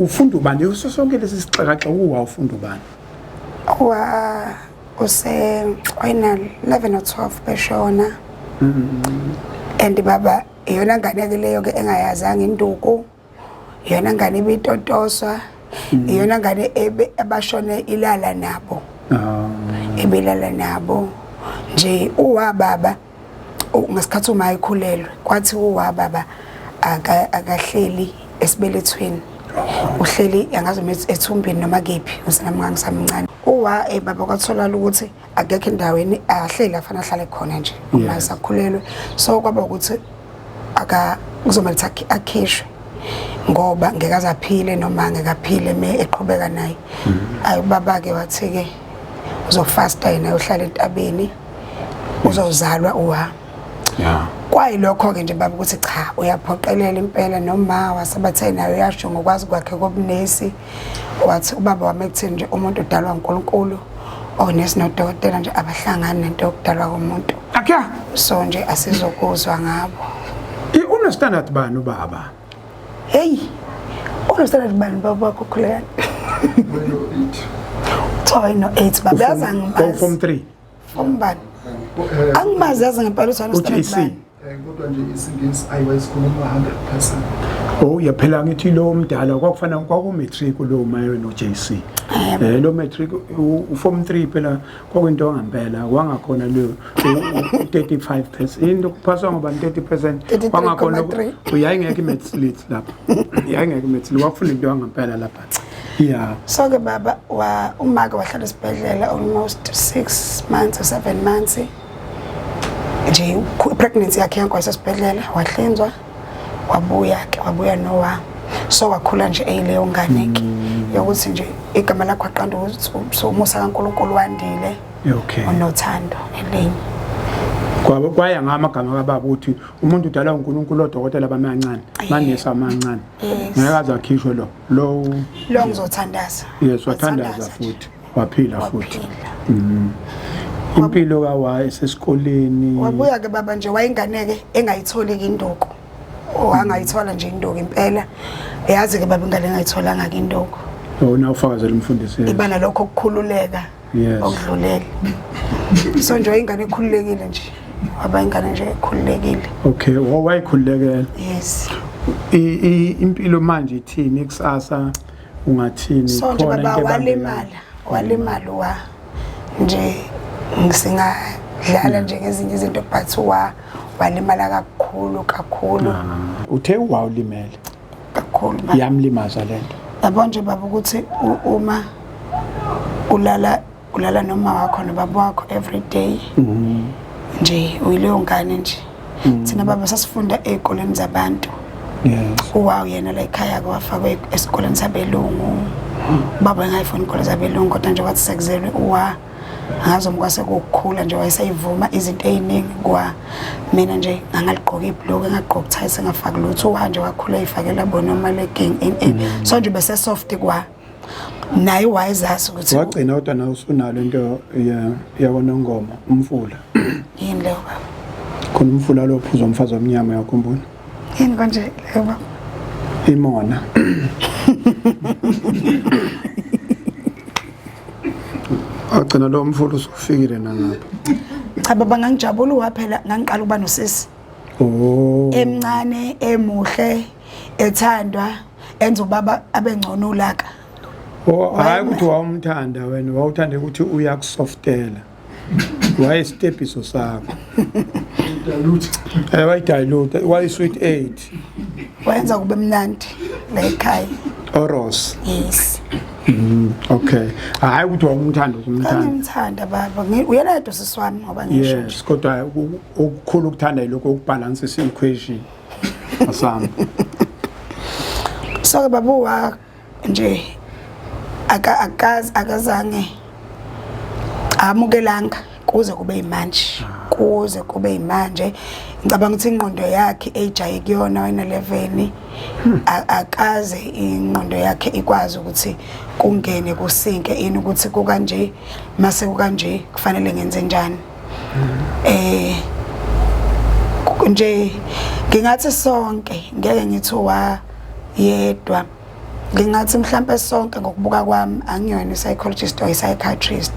ufunda ubani uso sonke lesi sixakaxa ufunda ubani wayena 11 or 12 beshona and baba iyona ngane ke leyo ke engayazanga induku iyona ngane ibitotoswa iyona ngane abashone ilala nabo ebilala nabo nje baba ngesikhathi uma ikhulelwe kwathi baba akahleli esibelethweni uhleli yangazo ethumbini noma kephi usenamngangisamncane baba kwathola ukuthi akekho endaweni ahleli afana ahlale khona nje uma sakhulelwe so kwaba ukuthi kuzomela akhishwe ngoba ngeke aphile noma ngekaphile eqhubeka naye baba ke wathi ke uzofasta yena uhlala entabeni uzozalwa kwayilokho ke nje baba ukuthi cha uyaphoqelela impela noma wasabathe nayo yasho ngokwazi kwakhe kobunesi wathi ubaba wami ekutheni nje umuntu udalwa uNkulunkulu onesi nodokotela nje abahlangana nento yokudalwa komuntu so nje asizokuzwa ngabo una standard bani ubaba una standard bani baba kokhuleka no 8 baba yazangimazi form 3 form bani angimazi yazangempela uJC kodwa nje isingisi ayiwayisikhuluma 100%. Yaphela ngithi lo mdala kwakufana kwakumatric lo mayo noJC. Lo matric uform 3 phela kwakuyinto ngempela kwangakhona lo 35%. Into kuphaswa ngoba 30% kwangakhona uyayingeke imaths lit lapha. Uyayingeke imaths wakufuna into ngempela lapha. So ke baba umake wahlala esibhedlela almost 6 months or 7 months. Nje pregnancy yakhe yankwasa esibhedlela wahlinzwa wabuya nowa so wakhula nje leyo nganeke yokuthi nje igama lakho aqanda ukuthi umusa kaNkulunkulu wandile unothando elinye kwaya ngamagama kababa ukuthi umuntu udala uNkulunkulu odokotela bamancane manesi amancane ngeke azakhishwe lo ngizothandaza wathandaza futhi waphila futhi impilo kawa esesikoleni wabuya ke baba nje wayinganeke engayitholi induku angayithola nje induku impela yazi ke baba ingane engayitholanga ke induku na ufakazela umfundisi ibana lokho ukukhululeka okudlulela so nje ingane ekhululekile nje waba ingane nje ekhululekile wayikhululekela yes impilo manje ithini kusasa ungathini so nje baba walimala nje ngisingadlala nje ngezinye izinto but walimala kakhulu uthe wawulimele kakhulu yamlimaza lento yabo nje baba ukuthi uma ulala noma wakho nobaba wakho every day nje uyileyo ngane nje thina baba sasifunda ezikoleni zabantu yena la ekhaya kwafakwe esikoleni sabelungu baba engayifuni isikole zabelungu kodwa nje wathi sekuzelwe angazi umkwase kokukhula nje wayesayivuma izinto eziningi mina nje ngangaliqoka ibhloko engaqoka tie ngafaka lutho nje wakhula ifakela bona legging so nje bese soft naye wayezazi ukuthi wagcina kodwa nawe usunalo into yabona ngoma umfula yini leyo baba khona umfula lo phuza umfazi omnyama yakhumbula yini kanje leyo baba imona agcina lo mfula usufikile nangapha cha baba ngangijabula waphela ngangiqala ukuba nosisi emncane emuhle ethandwa enza ubaba abengcono ulaka hayi ukuthi wawumthanda wena wawuthanda ukuthi uyakusoftela wayesitepiso sakho wayidilute wayi-sweet 8 wayenza kube mnandi la ekhaya oros yes okay hayi ukuthi wawumthanda ngimthanda baba uyena yedwa sisi wami ngoba ngisho yes kodwa okukhulu ukuthanda lokho ukubalansisa equation asami so baba nje akazange amukelanga kuze kube imanje ngicabanga ukuthi ingqondo yakhe ejaye kuyona wena 11 akaze ingqondo yakhe ikwazi ukuthi kungene kusinke ini ukuthi kukanje mase kukanje kufanele ngenze njani nje ngingathi sonke ngeke ngithi yedwa ngingathi mhlambe sonke ngokubuka kwami angiyona psychologist or psychiatrist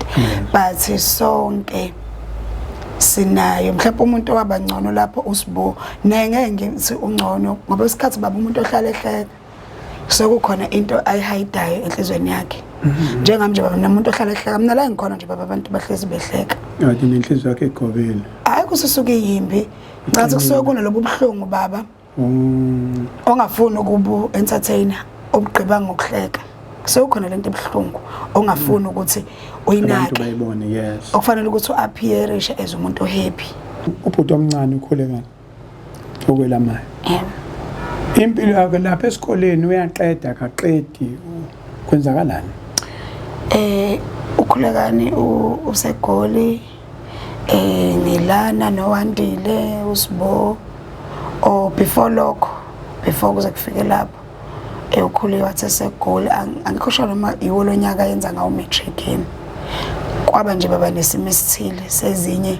but sonke sinayo mhlawumbe umuntu wabangcono lapho usibo ngeke ngithi ungcono ngoba isikhathi baba umuntu ohlala ehleka sokukhona into ayihidayo enhlizweni yakhe njengami nje baba namuntu ohlala ehleka mina la ngikhona nje baba abantu bahlezi behleka yathi nenhliziyo yakhe igobile hayi kususuke yimbi ngathi kusuke kunalobu ubuhlungu baba ongafuni ukubu entertainer obugqiba ngokuhleka sekukhona lento ebuhlungu ongafuni ukuthi uyinake abantu bayibone yes okufanele ukuthi uappearishe as umuntu happy ubhuti omncane ukhule ngani okwelamayo impilo yakhe lapha esikoleni uyaqeda akaqedi kwenzakalani ukhulekani usegoli ngilana noWandile uSibo before lokho before kuze kufike lapho ukhule wathi segoli angikho sure noma iwo lonyaka yenza ngawo matric yini kwaba nje baba nesimo esithile sezinye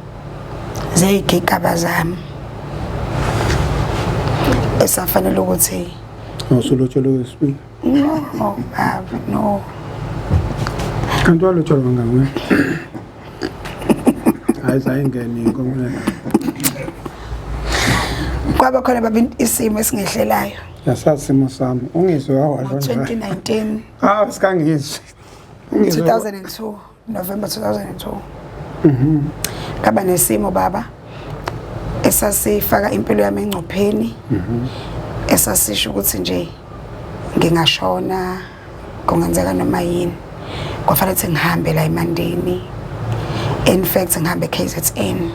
zeyigigaba zami esafanele ukuthi usulotsholo wesibili no baba no kanti walotsholo ngangwe ayizayingeni inkomo kwaba khona baba isimo esingehlelayo yasasimo sami ungizwe awalo nje 2019 sikangizwe 2002 November 2002 kaba nesimo baba esasifaka impilo yami engcopheni esasisho ukuthi nje ngingashona kungenzeka noma yini kwafanele ukuthi ngihambe la eMandeni in fact ngihambe KZN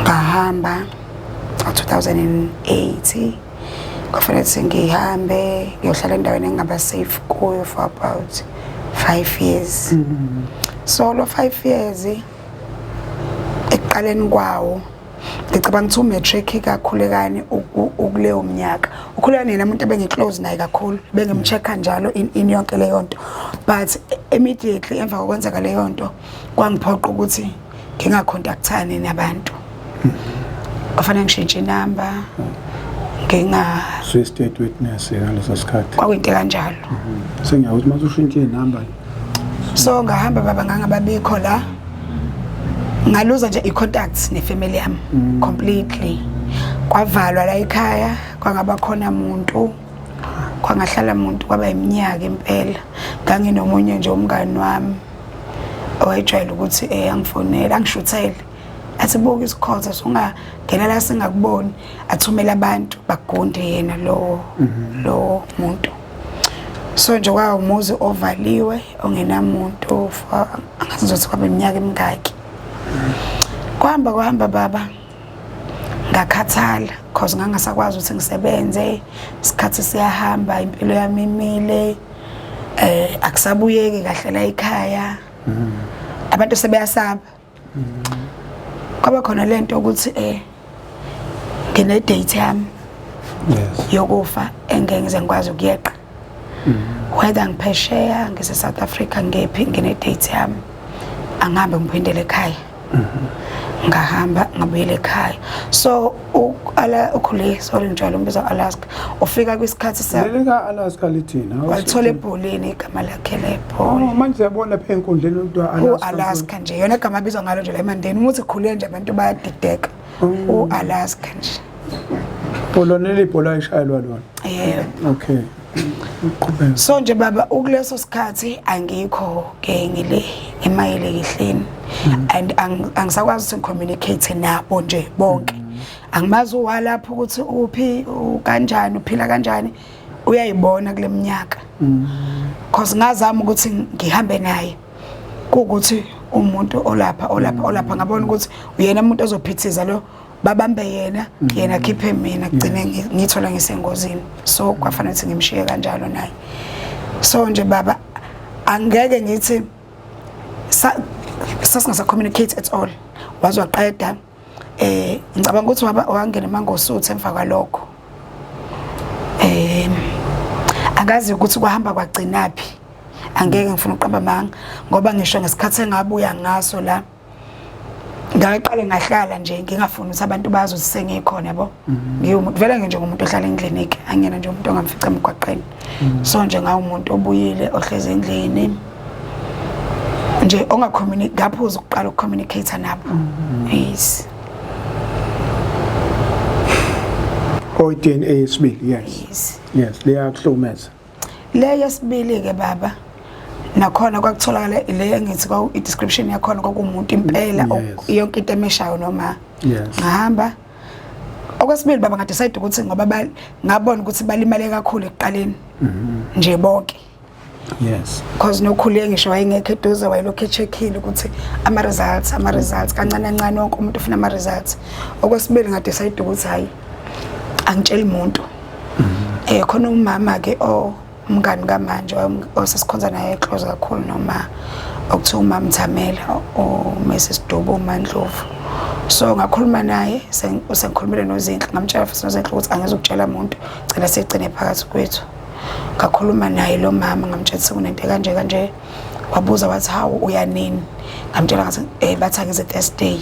ngahamba 2008 kwafanele ukuthi ngihambe ngiyohlala endaweni engaba safe kuyo for about 5 years so lo 5 years ekuqaleni kwawo ngicabanga ukuthi umatric kakhulekani ukuleyo mnyaka ukhulekani yena umuntu ebengiclose naye kakhulu bengimchecka njalo in yonke leyo nto but immediately emva kokwenzeka leyo nto kwangiphoqa ukuthi ngingacontact nabantu kufanele ngishintshe inamba state witness ngaleso sikhathi kwakuyinto kanjalo sengiyakuthi mase ushintshe inamba so ngahamba baba ngangababikho la ngaluza nje icontact nefamily yami completely kwavalwa la ekhaya kwangaba khona umuntu kwangahlala umuntu kwaba iminyaka impela nganginomunye nje umngani wami owayejwayele ukuthi angifonela angishuthele athi buka isikhoza sungangena la singakuboni athumela abantu bagonde yena lo muntu so nje kwawo umuzi ovaliwe ongenamuntu angazizothi kwabe iminyaka emingaki kwahamba baba ngakhathala cause ngangasakwazi ukuthi ngisebenze isikhathi siyahamba impilo yami imile akusabuyeki kahle la ekhaya abantu sebeyasaba kwaba khona lento ukuthi ngine date yami yokufa engeke ngize ngikwazi ukuyeqa whether ngiphesheya ngise South Africa ngephi ngine date yami angihambe ngiphindele ekhaya ngahamba ngabuyela ekhaya so ukhule sorry njalo umbiza Alaska ufika kwisikhathi lelika Alaska lithina wathola ebholeni igama lakhe lebhola manje siyabona lapha enkundleni umuntu Alaska nje yona igama abizwa ngalo nje la eMandeni umuthi khule nje abantu bayadideka Alaska nje poloneli ibhola ishayelwa lona okay so nje baba ukuleso sikhathi angikho ke ngile emayelekihleni and angisakwazi ukuthi communicate nabo nje bonke angimazi uwalapha ukuthi uphi kanjani uphila kanjani uyayibona kule minyaka cause ngazama ukuthi ngihambe naye ukuthi umuntu olapha ngabona ukuthi uyena umuntu ozophithiza lo babambe yena khiphe mina kugcine ngithola ngisengozini so kwafanele ukuthi ngimshiye kanjalo naye so nje baba angeke ngithi sasingasa communicate at all wazwaqeda ngicabanga ukuthi wangena mangosuthu emva kwalokho angazi ukuthi kwahamba kwagcinaphi angeke ngifuna uqamba manga ngoba ngisho ngesikhathi engabuya ngaso la ngaqale ngahlala nje ngingafuni ukuthi abantu bazi ukuthi sengikhona yabo ngiwumuntu vele nje umuntu ohlala endlini angena nje umuntu ongamfica emgwaqeni so nje ngawumuntu obuyile ohleze endlini nje ongacommunicate ngaphuza ukuqala ukucommunicate nabo yes DNA yesibili yes liyakuhlumeza le yesibili ke baba nakhona kwakutholakala le engithi kwa i-description yakhona kwakumuntu impela yonke into emeshayo noma ngahamba okwesibili baba ngadecide ukuthi ngoba ngabona ukuthi balimale kakhulu ekuqaleni nje bonke yes because nokhule ngisho wayengekho eduze wayelokhu echeckile ukuthi ama results kancane kancane wonke umuntu ufuna ama results okwesibili ngadecide ukuthi hayi angitshela umuntu khona umama ke umngani kamanje osesikhonza naye close kakhulu noma okuthiwa umama Mthamela Mrs Dubu uMandlovu so ngakhuluma naye sengikhulumile noZinhle ngamtshela futhi noZinhle ukuthi angizokutshela umuntu cela sigcine phakathi kwethu ngakhuluma naye lo mama ngamtshela ukuthi kunento kanje wabuza wathi hawu uyanini ngamtshela ngathi bathi ngize Thursday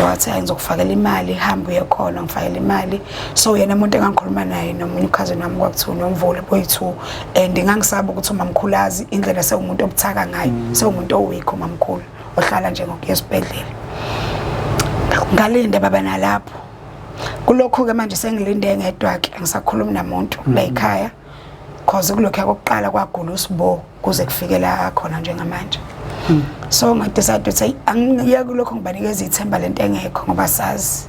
wathi ngizokufakela imali hamba uye khona ngifakela imali so yena umuntu engangikhuluma naye nomunye cousin wami kwakuthiwa nomvula boyithu and ngangisaba ukuthi umamkhulazi indlela sewumuntu obuthaka ngayo sewumuntu owikho umamkhulu ohlala nje ngokuya esibhedlela ngalinde baba nalapho kulokho ke manje sengilinde ngedwa ke angisakhulumi namuntu la ekhaya cause kulokho yakokuqala kwagula uSibo kuze kufikela khona njengamanje so ngadecide ukuthi angiya kulokho ngibanikeza ithemba lento engekho ngoba sazi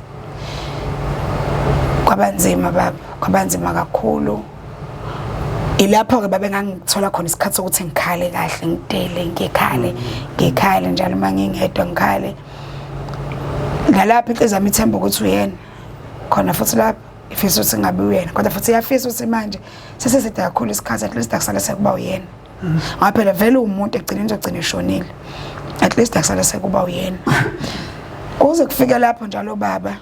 kwabanzima baba kwabanzima kakhulu ilapho ke baba ngangithola khona isikhathi sokuthi ngikhale kahle ngidele ngikhale njalo mangingedwa ngikhale nalapho izama ithemba ukuthi uyena khona futhi lapho ifisa ukuthi ngabe uyena kodwa futhi iyafisa ukuthi manje seseside kakhulu isikhathi at least akusala sekuba uyena ngaphela vele umuntu egcina izogcina eshonile at least akusala sekuba uyena kuze kufike lapho njalo baba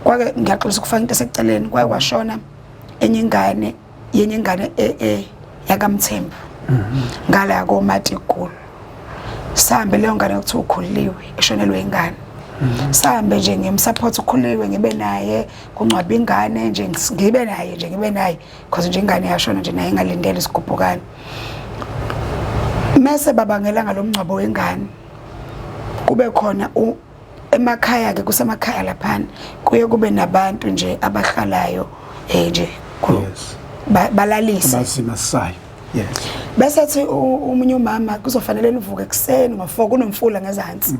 kwake ngiyaxolisa ukufaka into eseceleni kwaye kwashona yenye ingane yakamthembu ngala yakoMatigulu sihambe leyo ngane ukuthi ukhuliwe eshonelwe ingane sihambe nje ngimsupport ukhuliwe ngibe naye kuncwaba ingane nje ngibe naye because nje ingane yashona nje naye ngalindele isigubhukane mase baba ngelanga lomncwabo wengane kube khona emakhaya ke kusemakhaya lapha kuye kube nabantu nje abahlalayo nje balalisa abasimasayo yes bese athi umunye umama kuzofanele nivuke ekseni ngo4 kunomfula ngezansi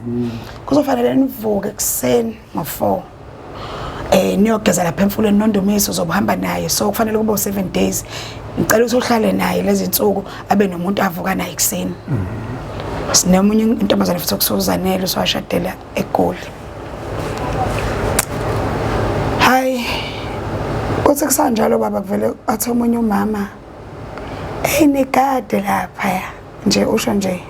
kuzofanele nivuke ekseni ngo4 niyogeza lapha emfuleni nondumiso uzobuhamba naye so kufanele kube 7 days ngicela ukuthi uhlale naye lezi insuku abe nomuntu avuka naye ekseni sinemunye intombazane futhi okusuzanele uswashadela eGoli hayi kuthi kusanjalo baba kuvele athi omunye umama nekade lapha nje usho nje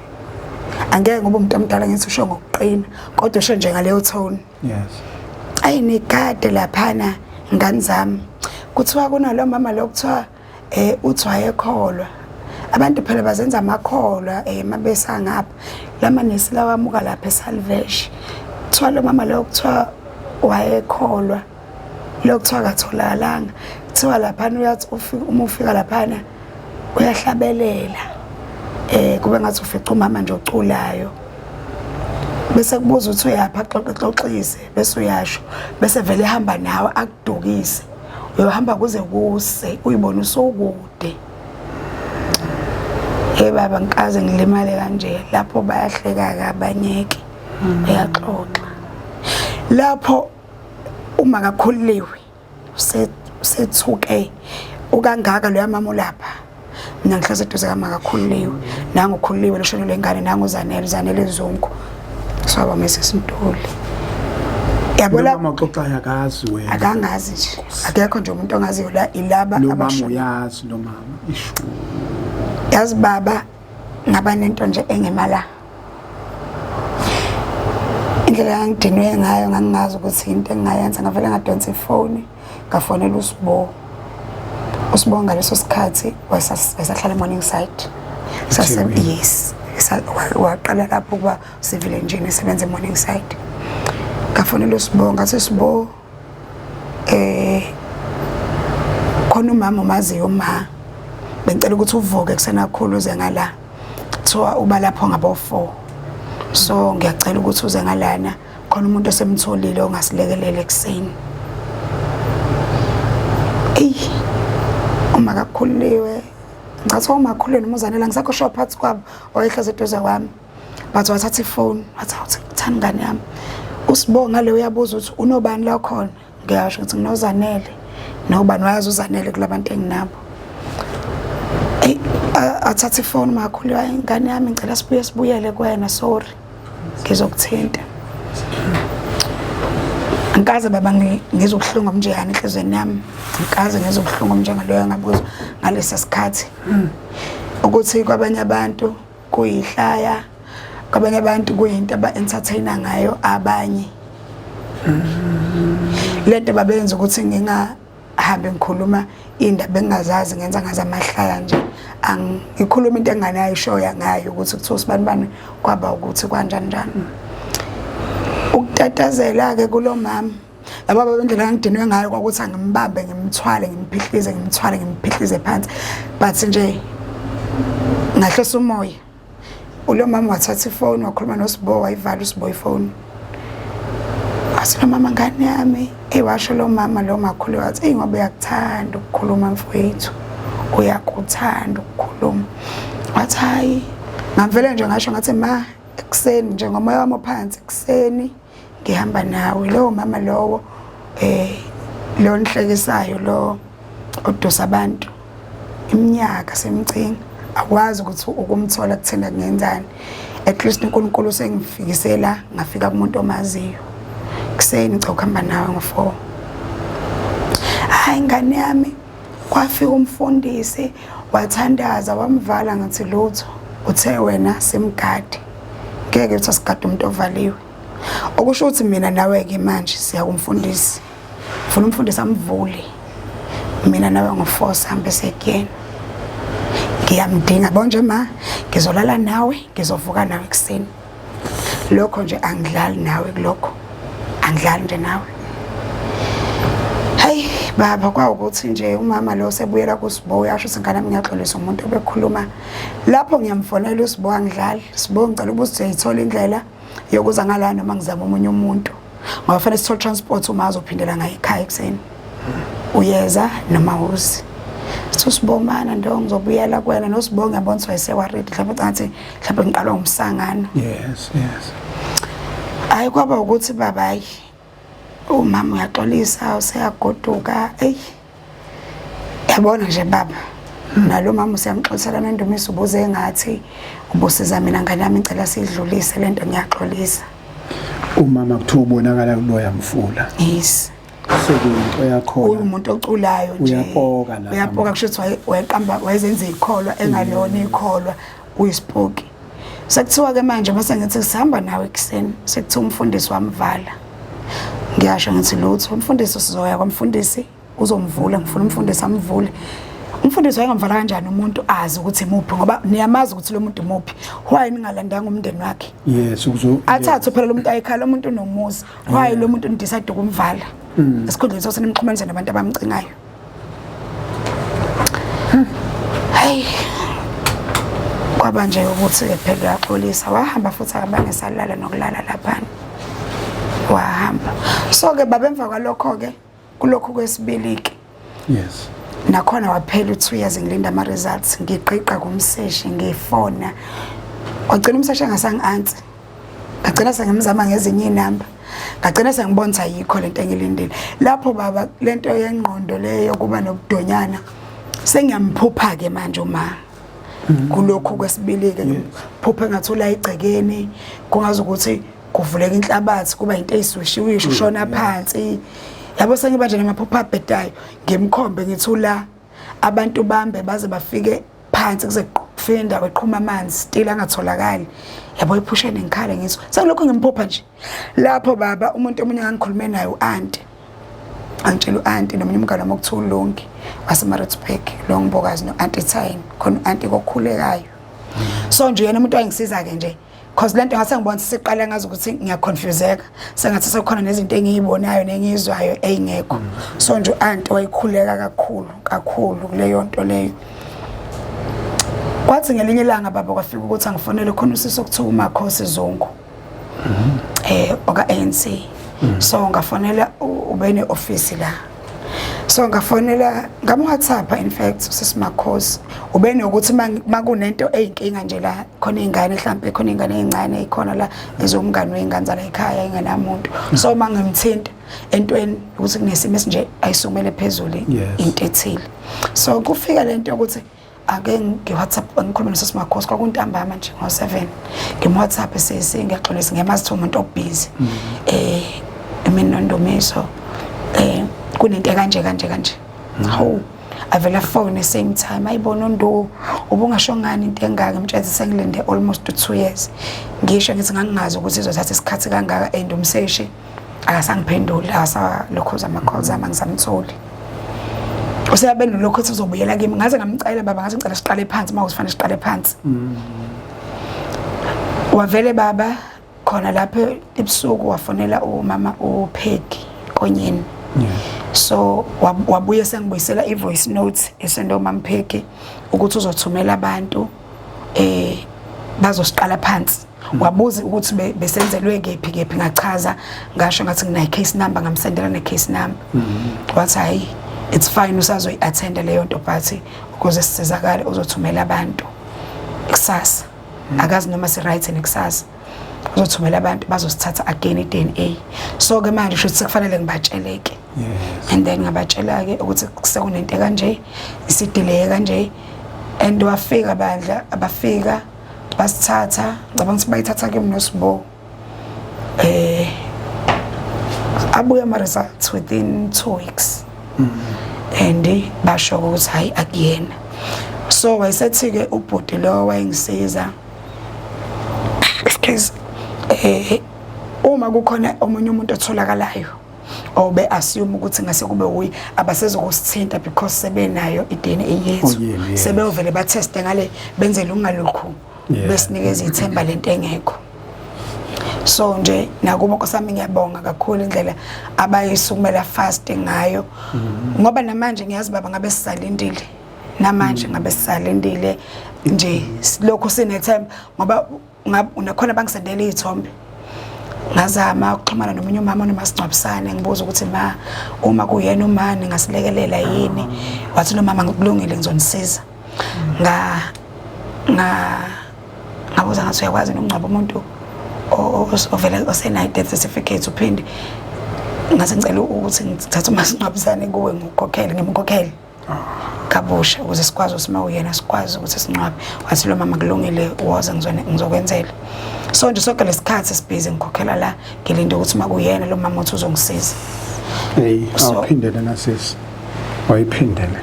angeke ngoba umuntu omdala ngithi usho ngokuqina kodwa usho nje ngaleyo tone yes nekade laphana ngani zami kuthiwa kunalo mama lokuthiwa uthi wayekholwa abantu phela bazenza amakholwa mabesa ngapha lamanesi lawamuka lapha eSalvation kuthiwa lo mama lokuthiwa wayekholwa lokuthiwa katholakalanga kuthiwa laphana uyathi uma ufika laphana uyahlabelela kube ngathi ufica umama nje oculayo bese kubuza ukuthi uyapha xoxixise bese uyasho bese vele ehamba nawe akudukise uyohamba kuze kuse uyibona usukude baba ngikaze ngilimale kanje lapho bayahleka abanyeke eyaxoxa lapho uma ngakhuliwe usethuke ukangaka lo yamama lapha mina ngihlase eduze kama kakhululiwe nangu ukhuliwe loshonelwe ingane nangu uzanele zonke swaba mesesintuli yabona mama xoxa yakazi wena akangazi nje akekho nje umuntu ongaziyo la ilaba abasho uyazi lo mama isho yazi baba ngaba nento nje engemala indlela ngidinwe ngayo ngangazi ukuthi into engayenza ngavela ngadonsa ifoni ngafonela uSibonga leso sikhathi wasahlala eMorningside yes waqala lapho kuba civil engineer esebenza eMorningside. Ngafonela uSibo ngathi Sibo khona umama omaziyo uma bengicela ukuthi uvuke kusena kakhulu uze ngala kuthiwa uba lapho ngabo 4 so ngiyacela ukuthi uze ngalana khona umuntu osemtholile ongasilekelela ekseni. Uma kakhuliwe ngathi umakhulule nomuzanela ngisakho shop phansi kwabo oyehleze eduze kwami bathi wathatha ifone wathi uthani ngane yami uSibo ngale uyabuza ukuthi unobani la khona ngiyasho ukuthi nginozanele nobani wayazi uzanele kulabantu enginabo athatha ifone makhulule ingane yami ngicela sibuyele kuwena sorry ngizokuthinta ngikaze baba ngizokuhlunga nje yani enhlizweni yami ngikaze ngizokuhlunga njengaloyo ngabuza ngalesa sikhathi ukuthi kwabanye abantu kuyihlaya kwabanye abantu kuyinto aba-entertainer ngayo abanye lento babenza ukuthi ngingahambe ngikhuluma indaba engingazazi ngenza ngaza amahlaya nje ngikhuluma into enganayo ishoya ngayo ukuthi kuthiwa sibani kwaba ukuthi kanjani njani ukutatazela ke kulo mama laba bendlela ngidinwe ngayo ukuthi angimbambe ngimthwale ngimphihlize phansi bathi nje ngahlisa umoya ulo mama wathatha ifone wakhuluma noSibo wayivala uSibo ifone asina mama ngane yami washo lo mama lo makhulu wathi ngoba uyakuthanda ukukhuluma mfowethu uyakuthanda ukukhuluma wathi hayi ngavele nje ngasho ngathi ma ekseni nje ngomoya wami phansi ekseni ngihamba nawe lo mama lowo lo nhlekisayo lo odusa abantu iminyaka semcinga akwazi ukuthi ukumthola kuthena kungenzani at least uNkulunkulu sengifikisela ngafika kumuntu omaziyo kuseni ngicela ukuhamba nawe ngo4 hayi ngane yami kwafika umfundisi wathandaza wamvala ngathi lutho uthe wena simgadi ngeke uthi asigade umuntu ovaliwe okusho ukuthi mina nawe ke manje siya kumfundisi ufuna umfundisi amvule mina nawe ngo4 sihambe sekuyena ngiyamdinga bonje ma ngizolala nawe ngizovuka nawe ekseni lokho nje angidlali nawe kulokho angidlali nje nawe hey baba kwawukuthi nje umama lo sebuyela kuSibo yasho singane ngiyaxolisa umuntu obekhuluma lapho ngiyamfonela uSibo angidlali Sibo ngicela ukuthi uyithola indlela yokuza ngala noma ngizama umunye umuntu ngoba fanele sithole transport uma azophindela ngayo ekhaya ekseni uyeza noma uzi Sibo mana ndo ngizobuyela kuwena noSibo ngiyabona ukuthi wayesewaredi mhlawumbe ngathi mhlawumbe ngiqalwa umsangano yes hayi kwaba ukuthi babayi umama uyaxolisa useyagoduka yabona nje baba nalo mama usiyamxolisela nendumiso ubuze engathi ubusiza mina ngane yami ngicela sidlulise lento ngiyaxolisa umama kuthiwa ubonakala kuloya mfula yes sekuyinto yakhona umuntu oculayo nje uyapoka kusho ukuthi wayeqamba wayezenza ikholwa engalona ikholwa uyisipoki sekuthiwa ke manje mase ngithi sihamba nawe ekseni sekuthiwa umfundisi wamvala ngiyasho ngithi lutho umfundisi sizoya kwamfundisi uzomvula ngifuna umfundisi amvule umfundisi wayengamvala kanjani umuntu azi ukuthi imuphi ngoba niyamazi ukuthi lo muntu imuphi why ningalandanga umndeni wakhe yes athathe phela lo muntu ayikhala umuntu nomuzi why lo muntu ndicide ukumvala esikhundleni sokuthi nimxhumanise nabantu abamcingayo hey kwaba nje ukuthi phela uyaxolisa wahamba futhi abangesalala nokulala lapha wahamba so ke baba emva kwalokho ke kulokho kwesibili ke yes nakhona waphela u2 years ngilinda ama results ngiqiqa kumseshi ngifona wagcina umseshi engasangi-answer ngagcina sengimzama ngezinye inamba ngagcina sengibona ayikho lento engilindile lapho baba lento yengqondo leyo kuba nobudonyana sengiyamphupha ke manje uma kulokho kwesibili ke phupha engathula igcekeni kungazi ukuthi kuvuleka inhlabathi kuba into eyiswishiwisho ushona phansi yabo sengiba nje namaphupha abhedayo ngimkhombe ngithula abantu bambe baze bafike phansi kuze kufike indawo eqhuma amanzi still angatholakali yabo iphushene ngikhala ngizwe sengilokho ngimphupha nje lapho baba umuntu omunye angikhulume naye uAnti angitshela uAnti nomunye umngane wami okuthiwa uLongi waseMaritzburg lo ngibokazi noAnti Tyne khona uAnti kokhulekayo So nje yena umuntu wayengisiza ke nje because lento ngase ngibona siqala ngazi ukuthi ngiyaconfuseka sengathi sekukhona nezinto engiyibonayo nengizwayo eyingekho so nje anti wayikhuleka kakhulu kuleyo nto leyo kwathi ngelinye ilanga baba kwafika ukuthi angifonele khona usisi okuthiwa uMakhosi Zungu oka ANC so ngafonela ubene office la so ngafonela ngam WhatsApp in fact usisi Makhosi ubene ukuthi makunento eyinkinga nje la khona ingane mhlambe khona ingane ezincane ikhona la ezomngane weingane la ekhaya ingenamuntu so mangimthinta entweni ukuthi kunesimo esinje ayisumele phezulu into ethile so kufika lento ukuthi ake ngiWhatsApp ngikhuluma noSisi Makhosi kwakuntambama nje ngo7 ngimWhatsApp ngiyaxolisa ngiyamazi ukuthi umuntu obusy mina Nondomiso kunento kanje hawu avela phone same time ayibona Ndo ubungasho ngani into engaka emtshela sengilinde almost 2 years ngisho ngithi ngangingazi ukuthi izothatha isikhathi kangaka endomseshi akasangiphendula asalokhoza amakhoza amangizamtholi useyabene lokho ukuthi uzobuyela kimi ngaze ngamcela baba ngaze ngicela siqale phansi mawuze fanele siqale phansi wavele baba khona lapho ebusuku wafonela umama uPeggy Konyeni so wabuye sengibuyisela ivoice note esenda umama Peggy ukuthi uzothumela abantu bazosiqala phansi wabuza ukuthi besenzelwe kephi ngachaza ngasho ngathi ngina case number ngamsendela ne case number wathi hayi it's fine usazoyi attend leyo nto party ukuze sisizakale uzothumela abantu kusasa akazi noma si right nekusasa uzothumela abantu bazosithatha again iDNA so ke manje shothi kufanele ngibatsheleke and then ngabatshela ke ukuthi kusekunento kanje isidelay kanje and wafika bandla abafika basithatha ngicabanga ukuthi bayithatha ke noSibo abuya ama results within 2 weeks and basho ukuthi hayi akuyena so wayesethi ke ubhuti lo wayengisiza excuse uma kukhona omunye umuntu otholakalayo obe assume ukuthi ngase kube uyi abasezokusithinta because sebenayo iDNA yethu sebeyovele ba test ngale benzele ungalokhu besinikeza ithemba lento engekho so nje nakuba nkosami ngiyabonga kakhulu indlela abayisukumela fast ngayo ngoba namanje ngiyazi baba ngabe sisalindile namanje ngabe sisalindile nje lokho sinethemba ngoba unakhona bangisendela izithombe ngazama ukuxhumana nomunye umama nomasingcwabisane ngibuza ukuthi ma uma kuyena umani ngasilekelela yini wathi lo mama ngikulungile ngizonisiza ngabuza ngathi uyakwazi ukungcwaba umuntu ovela osenayo death certificate uphinde ngase ngicela ukuthi ngithathe umasingcwabisane kuwe ngimkhokhele kabusha ukuze sikwazi usima uyena sikwazi ukuthi singcwabe wathi lo mama kulungile woza ngizokwenzela so nje sonke lesikhathi sibhizi ngikhokhela la ngilinde ukuthi makuyena lo mama uthi uzongisiza awuphindele nasisi wayiphindele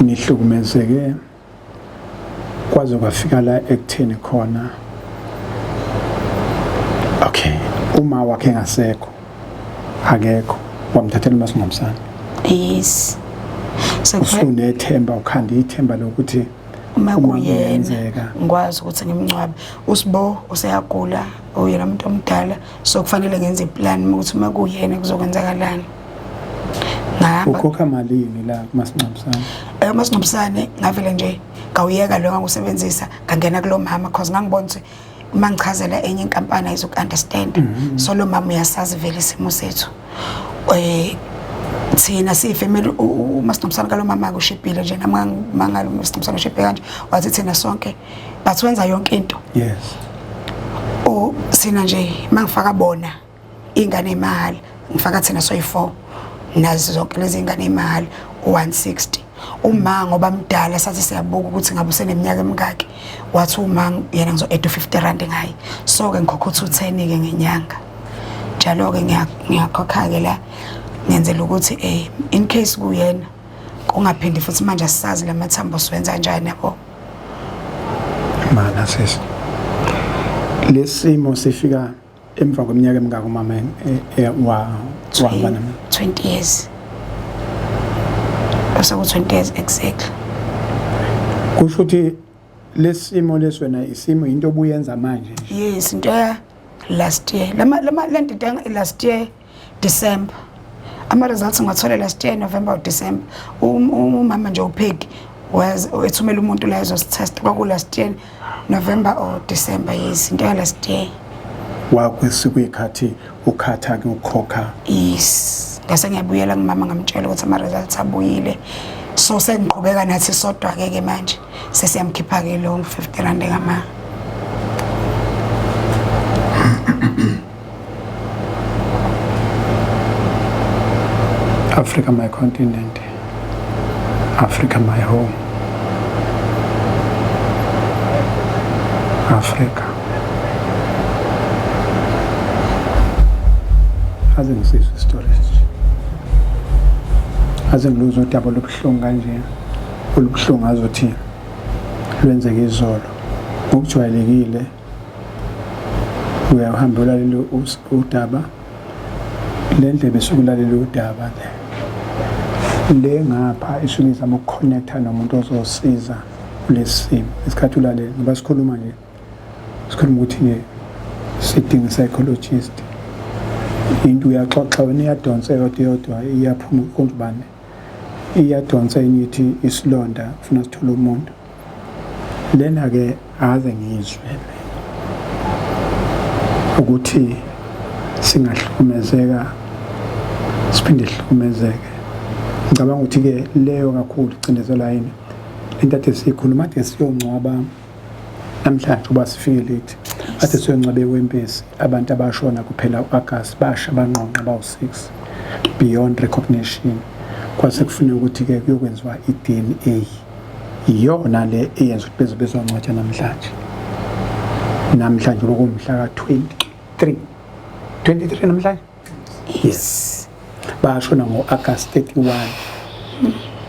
ngihlukumezeke kwaze kwafika la ekutheni khona okay uma wakhe ngasekho akekho wamthathela umasingcwabisane yes usunethemba ukhanda ithemba lokuthi uma kuyenzeka ngikwazi ukuthi ngimncwabe uSibo useyagula uyena umuntu omdala so kufanele ngenze iplan ukuthi uma kuyena kuzokwenzakalani ngahamba ukhokha malini la kumasingcwabisane umasingcwabisane ngavele nje ngawuyeka lo ngakusebenzisa ngangena kulo mama because ngangibona ukuthi mangichazela enye inkampani ayizokunderstand so lo mama uyasazi vele isimo sethu thina siyifamily umasingcwabisane kalo mama kushipile nje namangalo umasingcwabisane ushiphe kanje wathi thina sonke but wenza yonke into yes sina nje mangifaka bona ingane imali ngifaka thina soyi4 nazo zonke lezi ingane imali 160 uma ngoba mdala sathi siyabuka ukuthi ngabe useneminyaka emingaki wathi uma yena ngizo 850 rand ngayi so ke ngikhokha 210 ke ngenyanga njalo ke ngiyakhokha ke la ngenzela ukuthi in case kuyena kungaphindi futhi manje asisazi lamathambo siwenza kanjani yabo mana sisi lesimo sifika emva kweminyaka emingaki umama wa 20 years so 20 years exactly kusho ukuthi lesimo leswena isimo into obuyenza manje nje. Yes, into ya last year. Lama lento last year December. Ama results ngathola last year November or December. Umama nje upheki ethumela umuntu la ezositest kwaku last year November or December. Yes, into ya last year. Wakwesikuikhathi ukhatha ke ukhokha. Yes. Ngase ngiyabuyela ngimama ngamtshela ukuthi ama results abuyile. So sengiqhubeka nathi sodwa ke manje sesiyamkhipha ke lo 50 rand ngama. Africa my continent. Africa my home. Africa. Aze ngisizwe stories. Aze ngiluzo udaba lobuhlungu kanje. Olubuhlungu azothi lwenzeke izolo. Ukujwayelekile uyahamba ulalela udaba lendlebe sokulalela udaba le ngapha isukizama ukconnecta nomuntu ozosiza kulesimo isikhathi ulalela ngoba sikhuluma nje sikhuluma ukuthi ke sidinga psychologist into uyaxoxa wena iyadonsa yodwa iyaphuma konjubane iyadonsa inithi isilonda ufuna sithola umuntu lena ke aze ngizwe ukuthi singahlukumezeka siphinde hlukumezeke ngicabanga ukuthi ke leyo kakhulu icindezela yini lento ade sikhuluma ade siyongcwaba namhlanje uba sifike late ade siyongcwabe wempesi abantu abashona kuphela uAugust basha banqonqa bawu6 beyond recognition kwase kufanele ukuthi ke kuyokwenziwa iDNA iyona le eyenza ukuthi bezongcwatsha namhlanje lokumhla ka23 namhlanje. Yes. Bashona ngoAugust 31.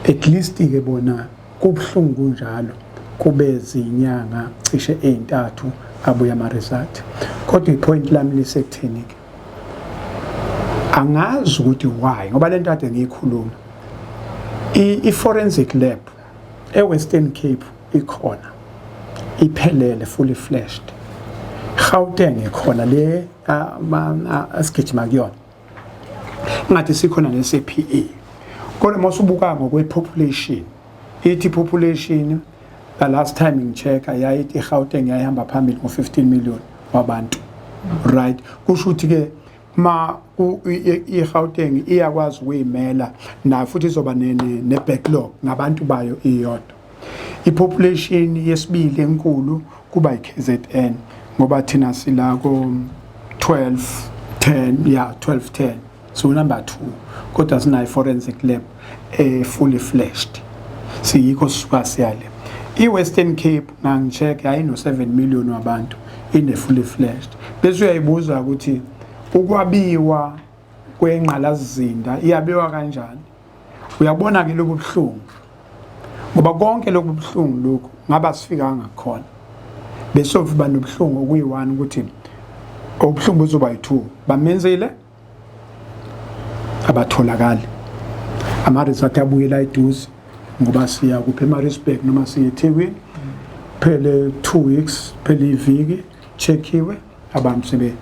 At least ke bona kubhlungu kunjalo kube izinyanga cishe ezintathu abuya ama result. Kodwa ipoint lami lisekutheni ke. Angazi ukuthi why ngoba lento ade ngiyikhuluma. I-forensic lab eWestern Cape ikhona. Iphelele fully fledged. Gauteng ikhona le asigijima kuyona ngathi sikhona neCPA kodwa masubuka ngokwepopulation ithi population the last time ngichecka yayithi iGauteng yayihamba phambili ngo15 million wabantu right kusho ukuthi ke ma iGauteng iyakwazi ukuyimela na futhi izoba ne backlog ngabantu bayo iyodwa ipopulation yesibili enkulu kuba iKZN ngoba thina sila ko 1210 so number 2 kodwa sina forensic lab fully fledged siyikho sisuka siyale iWestern Cape ngangicheck ayino 7 million wabantu ine fully fledged bese uyayibuza ukuthi ukwabiwa kwengqalazizinda iyabiwa kanjani uyabona ke lokubuhlungu ngoba konke lokubuhlungu lokho ngaba sifika ngakhona bese uvuba nobuhlungu okuyi1 ukuthi obuhlungu buzoba yi2 bamenzile abatholakala ama result abuyela eduze ngoba siya kuPetersburg noma siye eThekwini phele 2 weeks phele iviki checkiwe abantu sebe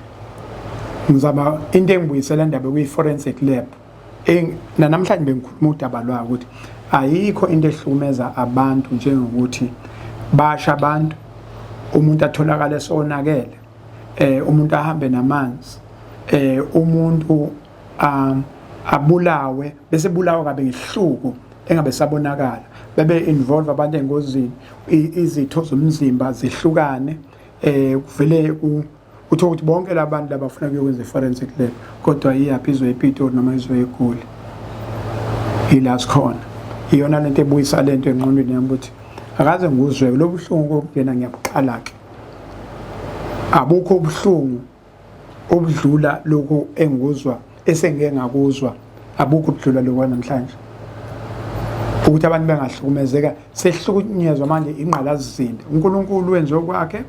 ngizaba into engibuyisela indaba kwi-forensic lab namhlanje bengikhuluma udaba lwa ukuthi ayikho into ehlukumeza abantu njengokuthi basha abantu umuntu atholakala esonakele umuntu ahambe namanzi umuntu abulawe bese bulawa kabe ngihluku engabe sabonakala bebe involve abantu engozini izitho zomzimba zihlukane kuvele uthi ukuthi bonke labantu labafuna ukwenza forensic lab kodwa iyapi izoyiPitori noma izoyigoli ilas khona iyona lento ebuyisa lento engqondweni yami ukuthi akaze nguzwe lobuhlungu okungena ngiyabuqala ke abukho ubuhlungu obudlula lokho enguzwa esengeke ngakuzwa abukho ubudlula lokho namhlanje ukuthi abantu bengahlukumezeka sehlukunyezwa manje ingqalazizinda uNkulunkulu wenze okwakhe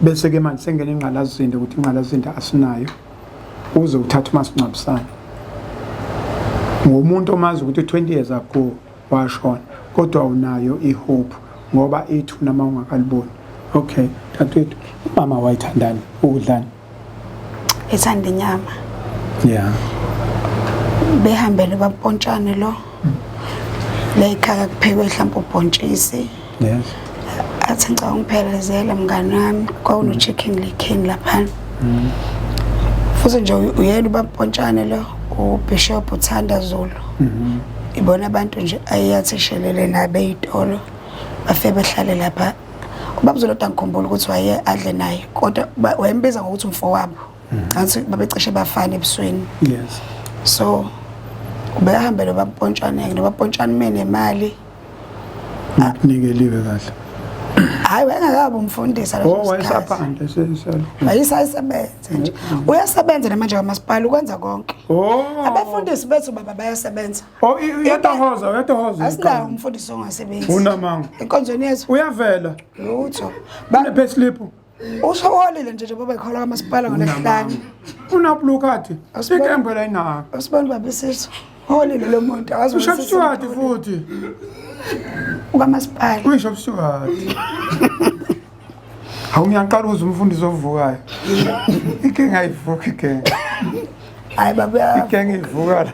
bese ke manje sengena ingqalazizinda ukuthi ingqalazizinda asinayo uze uthatha umasingcwabisana ngomuntu omazi ukuthi 20 years ago washona kodwa unayo ihope ngoba ithuna uma ungakaliboni. Okay, dadewethu, mama wayithandani ukudlani? Ethanda inyama. Yeah. Behambele bampontshane lo. Lekhaya kuphekwe mhlawumbe ubhontshisi. Yes. Athi ngicela ungiphelezele mngani wami kwawuno chicken licken lapha. Futhi nje uyena bampontshane lo uBishop uThanda Zulu. Ibona abantu nje ayathishelele nabe izitolo bafe behlale lapha. Ubaba Zulu ngikhumbula ukuthi waye adle naye kodwa wayembiza ngokuthi umfowabo. Ngathi babecishe bafana ebusweni. Yes. So ubehambele bampontshane nobampontshane nemali akunikeliwe kahle. Hayi wengakabe umfundisa lo. Oh wayesaphandle seselo. Wayesasebenza nje. Uyasebenza namanje kamasipala ukwenza konke. Oh. Abafundisi bethu baba bayasebenza. Oh uyatohoza. Asinayo umfundisi ongasebenzi. Unamanga. Enkonzweni yethu uyavela. Lutho. Bane payslip. Ushawolile nje baba ikhola kamasipala ngolesihlanu. Una-blue card. Ikembe la ina. Asibona baba isizwe. Holile lo muntu awazi ushop steward futhi. Ukamasipala. Uyishop steward. Awunyaqaluza umfundisi ovukayo. Ikenga ayivuka ikenga. Hayi baba. Ikenga ivuka.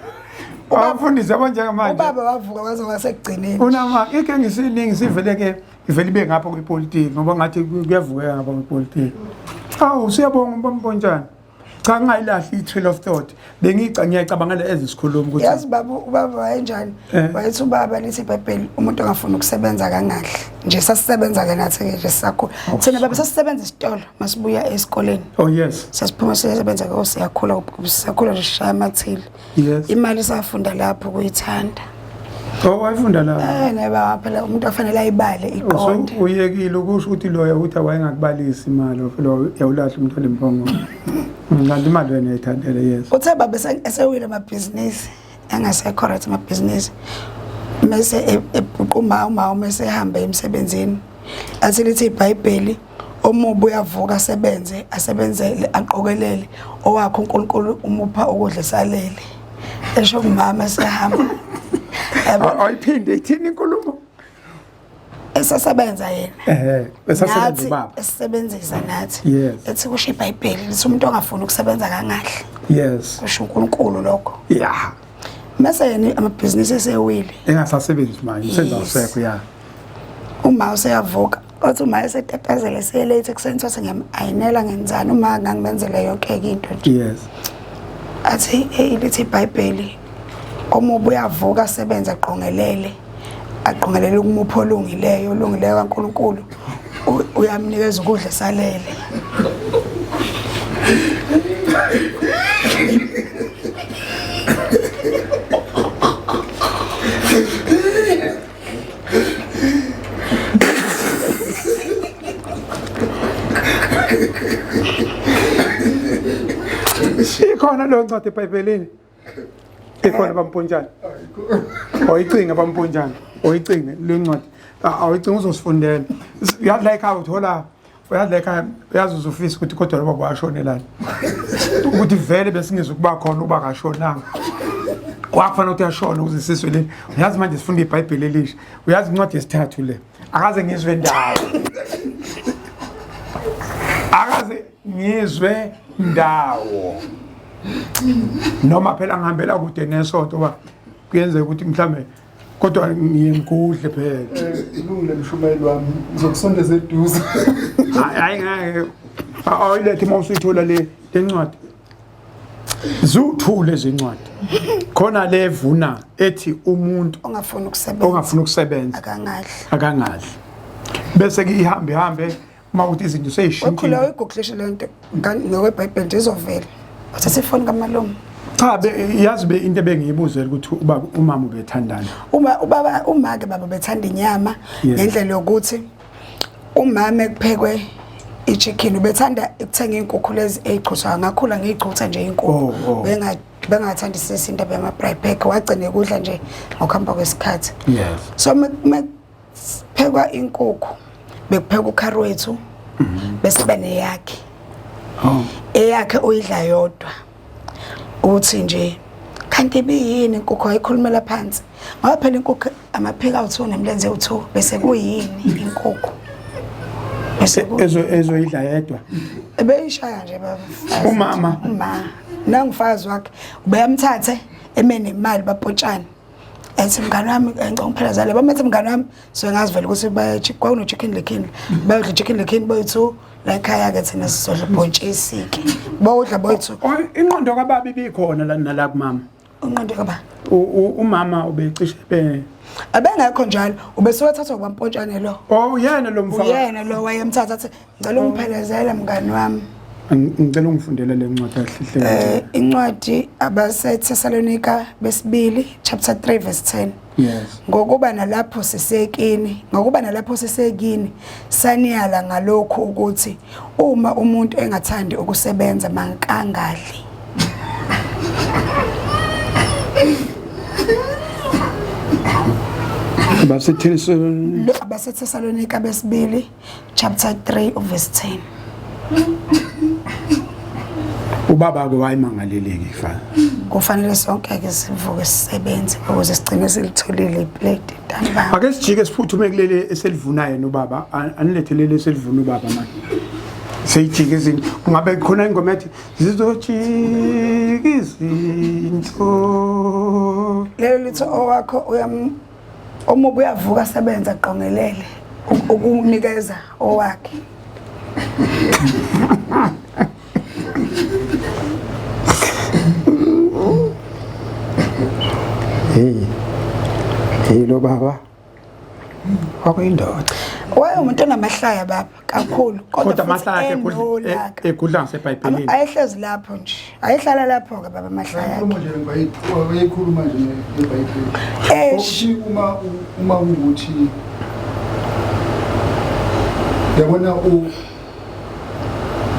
Abafundisi abanjengamanje. Ubaba wavuka waze wasekugcineni. Unama ikenga isiningi siveleke ivele ibe ngapha kwepolitiki ngoba ngathi kuyavuka ngapha kwepolitiki. Awu siyabonga umbonjana. Cha ngayilahli i-trail of thought. Ngiyacabangela ezisikhuluma ukuthi yazi baba ubaba wayenjani? Wayethi ubaba lithi iBhayibheli umuntu ongafuna ukusebenza kangahle. Nje sasisebenza ke nathi nje sisakhula. Thina baba sasisebenza isitolo masibuya esikoleni. Oh yes. Sasiphuma sisebenza ke siyakhula siyakhula nje shaya amathili. Yes. Imali safunda lapho kuyithanda. Oh wayifunda la. Neba phela umuntu afanele ayibale iqonde. So uyekile ukusho ukuthi loya uthi awayengakubalisa imali lo yawulahla umuntu olimpongo. Ngandi imali wena ayithandele yes. Uthe baba esewile amabhizinisi engasekho correct amabhizinisi. Mase ebuquma uma mase ehamba emsebenzini. Athi lithi iBhayibheli omubi uyavuka asebenzele aqokelele owakho uNkulunkulu umupha ukudla salele. Esho umama sehamba. Ayiphinde ithini inkulumo? Esasebenza yena. Esasebenza baba. Esebenzisa nathi. Yes. Ethi kusho iBhayibheli lithi umuntu ongafuni ukusebenza kangahle. Yes. Kusho uNkulunkulu lokho. Yeah. Mase yena amabhizinisi esewile. Engasasebenzi manje senza usekho ya. Uma useyavuka othi uma esetatazela selate kuseni wathi ngiyayinela ngenzani uma ngangimenzela yonke into nje. Yes. Athi lithi iBhayibheli omubi uyavuka asebenza aqongelele ukumupha olungileyo kaNkulunkulu uyamnikeza ukudla salele. Ikhona lo ncwadi eBhayibhelini. Ikhona bamponjana. Oyicinga bamponjana. Oyicinga le ncwadi. Awayicinga uzosifundela. Uyazi la ekhaya uthola uyazi la ekhaya uyazi uzofisa ukuthi kodwa lo baba washonelana. Ukuthi vele besingizwe kuba khona uba kashonanga. Kwakufanele ukuthi uyashona ukuze siswe le. Uyazi manje sifunda iBhayibheli elisha. Uyazi incwadi yesithathu le. Akaze ngizwe ndawo. Akaze ngizwe ndawo. Noma phela ngihambela kude nesonto ba kuyenzeka ukuthi mhlambe kodwa ngiyengudle phela. Ilungile mshumeli wami ngizokusondeza eduze. Hayi ngeke. Ayilethe mawusithola le ncwadi. Zuthule izincwadi. Khona levuna ethi umuntu ongafuna ukusebenza akangahle. Bese ke ihambe uma ukuthi izinto seyishintshile. Ukhula uyiguglishe lento ngokweBhayibheli nje izovela. Uthathe ifoni kaMalume. Cha yazi be into ebengiyibuzela ukuthi ubaba umama ubethandana. Uma ke baba bethanda inyama ngendlela yokuthi umama ekuphekwe ichicken ubethanda ukuthenga inkukhu lezi eziqhutshwa ngakhula ngiyiqhutha nje inkukhu bengathanda isesinto bema-fry pack wagcina ukudla nje ngokuhamba kwesikhathi. Yes. So phekwa inkukhu bekupheka ukhari wethu bese beneyakhe. Eyakhe uyidla yodwa uthi nje kanti biyini inkukhu ayikhulumela phansi ngoba phela inkukhu amaphika awu2 nemlenze u2 bese kuyini inkukhu bese ezoyidla yedwa ebeyishaya nje baba umama nangifazi wakhe ubeyamthathe emene imali bapotshana ethi mngani wami ngicela ukuphela zale bamethe mngani wami so ngazivela ukuthi kwakuno chicken lekhini bayodla chicken lekhini boy2 la ekhaya ke thina sizodla bhontshisi ke bawudla boy2 inqondo kababa ibikhona la nala kumama unqondo kababa umama ubecishe abengekho njalo ubesewathathwa kwampotshane lo yena lo mfana yena lo wayemthatha athi ngicela ungiphelezele mngani wami ngicela ungifundele le ncwadi kahle incwadi abaseThessalonika besibili chapter 3 verse 10 yes ngokuba nalapho sisekini saniyala ngalokho ukuthi uma umuntu engathandi ukusebenza mankangadli abaseThessalonika besibili chapter 3 verse 10 ubaba ke wayimangaleleki ifana kufanele sonke ke sivuke sisebenze ukuze sigcine silitholile iplate ntambama ake sijike siphuthume kulele eselivunayo nobaba anilethelele eselivuna ubaba manje seyijike izinto kungabe khona ingoma ethi zizojika izinto lelo litho owakho omubi uyavuka sebenza aqongelele ukunikeza owakhe hey lo baba wakuyindoda waye umuntu onamahlaya baba kakhulu kodwa amahlaya egudla ngaseBhayibhelini ayehlezi lapho nje ayehlala lapho ke baba amahlaya uma nje wayekhuluma nje ngeBhayibheli uma ukuthi yabona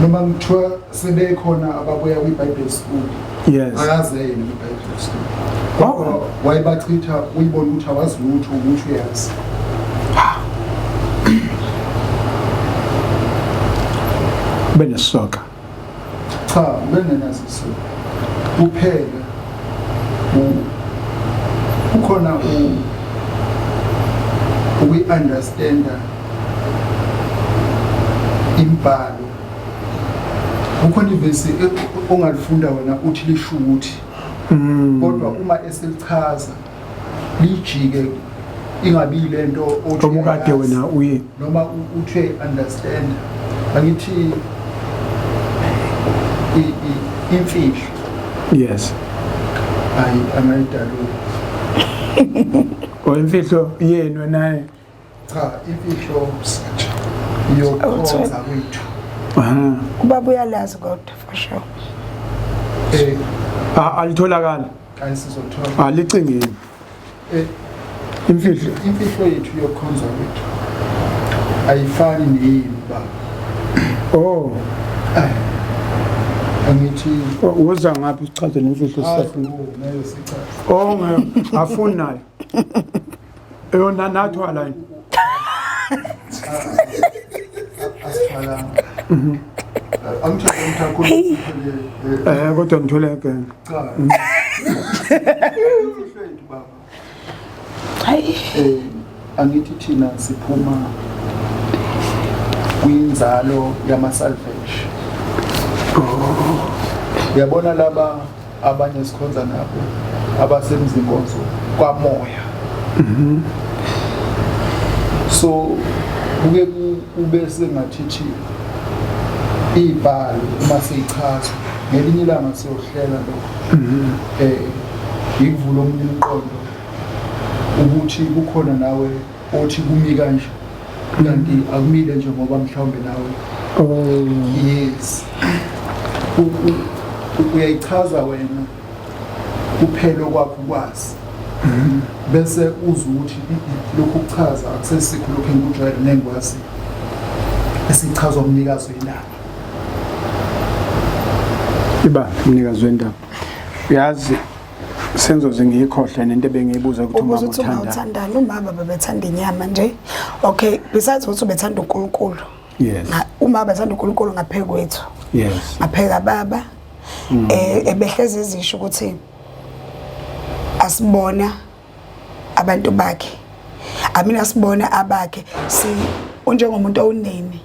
noma ngithiwa sebekhona ababuya kwiBible school yes akaze yena kwiBible school wayebachitha uyibona ukuthi awazi lutho ukuthi uyazi benesoka cha benenasiso kuphela ukhona we understand imbalo ukhona ivesi ongalifunda wena uthi lisho ukuthi kodwa uma eselichaza lijike ingabi lento othi omukade wena uye noma uthe understand angithi imfihlo yes hayi angayidalula imfihlo yenu naye cha imfihlo yokukhonza kwethu ubaba uyalazi kodwa for sure alitholakala ayisizothola licingeni imfihlo yethu yokukhonza kwethu ayifani neyini baba angithi uza ngaphi usichaze nemfihlo sisafuna nayo sichaze afuni nayo eyona nathwala asifala angithatha kodwa ngithole ke baba hayi angithi thina siphuma kwinzalo yama-salvation uyabona laba abanye sikhonza nabo abasemzinkonzo kwamoya so kuke kube sengathithi ibhalo uma siyichaza ngelinye ilanga siyohlela lokho ikuvula omunye umqondo ukuthi kukhona nawe othi kumi kanje kanti akumile nje ngoba mhlawumbe nawe yes uyayichaza wena kuphela kwakho kwazi bese uzwa ukuthi lokhu kuchaza akusesikho lokho engikujwayele nengwazi esichazwa umnikazi wendaba iba umnikazi wendaba uyazi senzo ngiyikhohle nento ebengiyibuza ukuthi uma uthanda umama babethanda inyama nje okay besides ukuthi ubethanda uNkulunkulu yes uma bethanda uNkulunkulu ngaphezulu kwethu yes ngapheka baba ebehlezi izisho ukuthi asibona abantu bakhe amina sibona abakhe unjengomuntu owunene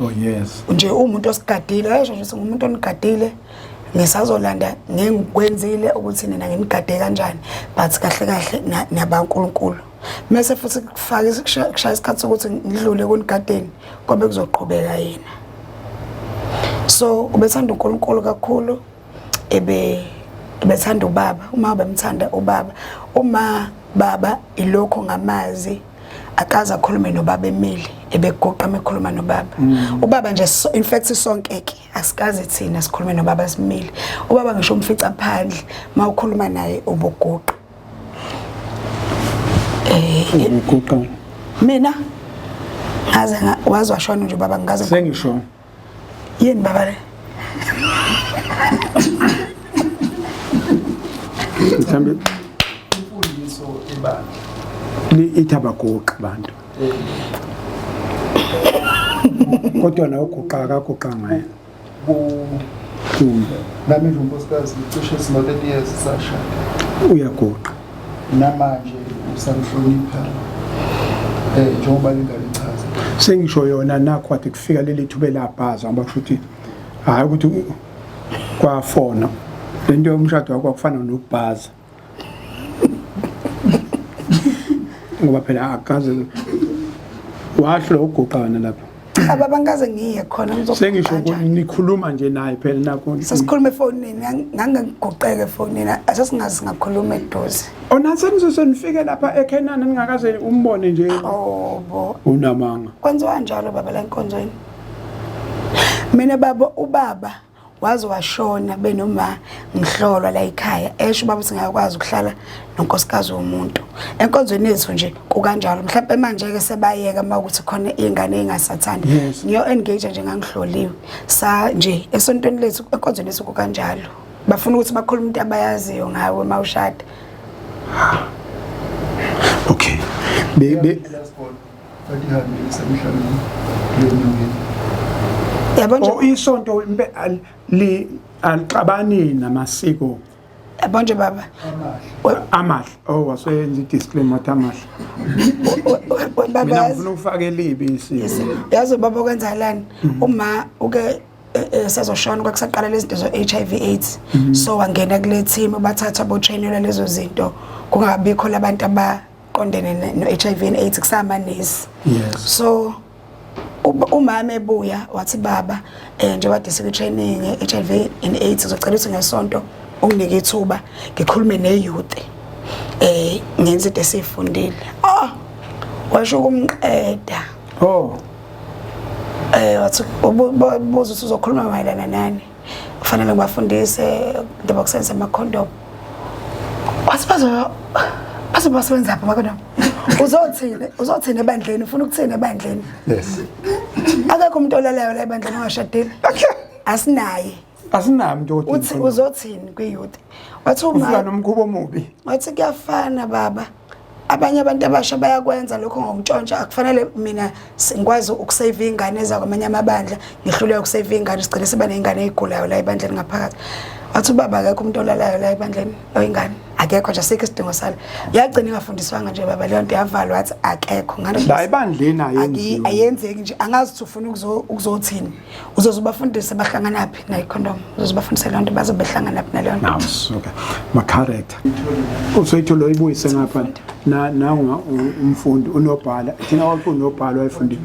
Oh yes. nje umuntu osigadile nje singumuntu onigadile ngisazolanda ngikwenzile ukuthi nina nginigade kanjani but kahle kahle nabaNkulunkulu mase futhi kufaka kushaya isikhathi sokuthi ngidlule kunigadeni kobe kuzoqhubeka yena so ubethanda uNkulunkulu kakhulu ebethanda ubaba uma bemthanda ubaba uma baba ilokho ngamazi akaza akhulume nobaba Emile ebegoqa ekhuluma nobaba ubaba nje in fact sonke ke asikaze thina sikhulume nobaba Simile ubaba ngisho umfica phandle mawukhuluma naye ubugoqa Uguqa. mina ngaze wazwashona nje ubaba ngaze Sengisho. yini baba le Mhlambe imfundiso ebandla ithabaguqa abantu. Kodwa nawo uguqa akaguqa ngayo. nami nje unkosikazi cishe sino 30 years sashada Uyaguqa. namanje usamhlonipha njengoba lingane chaza Sengisho yona nakho wathi kufika leli thuba labhaza ngoba futhi hayi ukuthi kwafona lento yomshado wakho kufana nokubhaza ngoba phela akaze wahlo uguqana lapha ababa ngaze ngiye khona sengisho nikhuluma nje naye phela nakho sasikhuluma efonini ngangiguqeke efonini asasingazi ngakhuluma eduze onase nizosonifike lapha eKenani ningakaze umbone nje bo unamanga kwenziwa kanjalo baba la enkonzweni mina baba ubaba wazi washona benoma ngihlolwa la ekhaya esho ubaba singakwazi ukuhlala nonkosikazi womuntu enkonzweni yethu nje kukanjalo mhlawumbe manje ke sebayeka mawukuthi khona ingane engasathandi ngiyo engage nje ngangihloliwe sa nje esontweni lethu enkonzweni yethu kukanjalo bafuna ukuthi bakhulume into abayaziyo ngawe mawushada okay be badihambe semhlabeni lenyoni yabona isonto li alixabani namasiko yabona baba amahle waseyenza disclaimer amahle mina baba ngifuna ufake libi isiko yazi baba kwenzakalani uma uke sazoshona kwakusaqala lezi zinto zo HIV AIDS so wangena kule team bathatha abo trainela lezo zinto kungabikho labantu abaqondene no HIV and AIDS kusamanesi yes so umama ebuya wathi baba nje wade sekutraining HIV and AIDS uzocela ukuthi ngesonto unginike ithuba ngikhulume neyouth ngenze into esifundile washo kumqeda wathi ubuza ukuthi uzokhuluma mayelana nani kufanele ngibafundise ndaba kusenza amakhondom wathi basebenza apha amakhondom uzothina ebandleni ufuna ukuthina ebandleni yes akekho umuntu olalayo la ebandleni ongashadile asinaye asinami uthi uzothini kwiyouth wathi ufika nomkhubo omubi wathi kuyafana baba abanye abantu abasha bayakwenza lokho ngomntshontsha akufanele mina ngikwazi ukusave ingane zakwamanye amabandla ngihluleka ukusave ingane sigcine siba nezingane ezigulayo la ebandleni ngaphakathi wathi baba akekho umuntu olalayo la ebandleni oyingane akekho nje asikho isidingo salo yagcina ingafundiswanga nje baba leyo nto yavalwa wathi akekho ngane la ebandleni ayenziwe ayenzeki nje angazi ukuthi ufuna ukuzothini uzozubafundisa bahlanganaphi na icondom uzozubafundisa leyo nto bazobehlangana naphi naleyo nto okay ma character usoyithola ibuyise ngapha nangu umfundi unobhala thina wakho unobhala wayefundile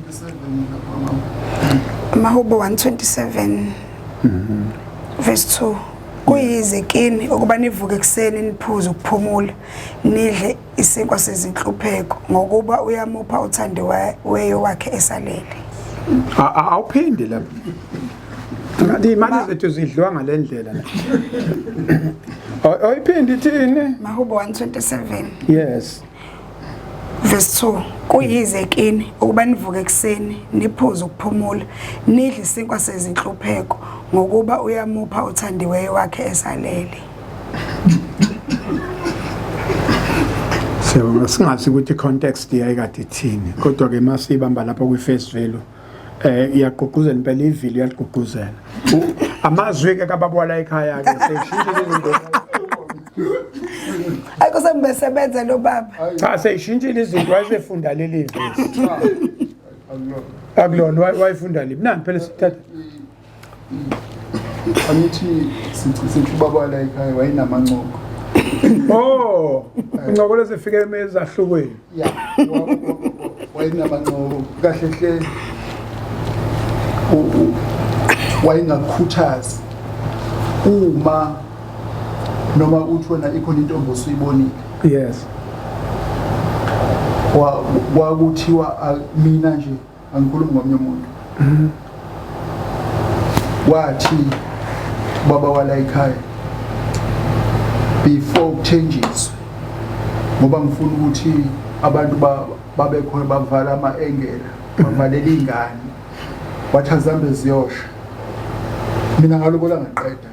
Mahubo 127 verse 2 kuyizekini ukuba nivuke ekseni niphuze ukuphumula nidle isinkwa sezinhlupheko ngokuba uyamupha uthande weyo wakhe esalele awuphindi lapha ngathi imali zethu zidliwa ngalendlela la ayiphindi thini Mahubo 127 yes verse 2 kuyizekini ukuba nivuke ekseni niphuze ukuphumula nidle isinkwa sezinhlupheko ngokuba uyamupha uthandiweyo wakhe esalele so singazi ukuthi context yayikade ithini kodwa ke masibamba lapha kwi face value iyaqhuquzela impela ivili iyaqhuquzela amazwi ke kababwala ekhaya ke seshintshe lezinto Akusembesebenza lo baba. Cha seyishintshile izinto wayesefunda leli vesi. Akulona. Akulona wayefunda lipi. Nani phela sithatha. Angithi sithi ubaba la ekhaya wayinamanqoko. Oh, ingqoko lesifike ezahlukweni. Yeah. Wayinamanqoko kahle hle. Wayengakhuthazi uma noma uthi wena ikhona intombi osuyibonile. Yes. Wakuthiwa mina nje angikhulumi ngomnye umuntu. Wathi baba wala ekhaya before changes ngoba ngifuna ukuthi abantu babe khona bavala ama-engela bavalela ingane wathi azambe ziyosha mina ngalobola ngaqeda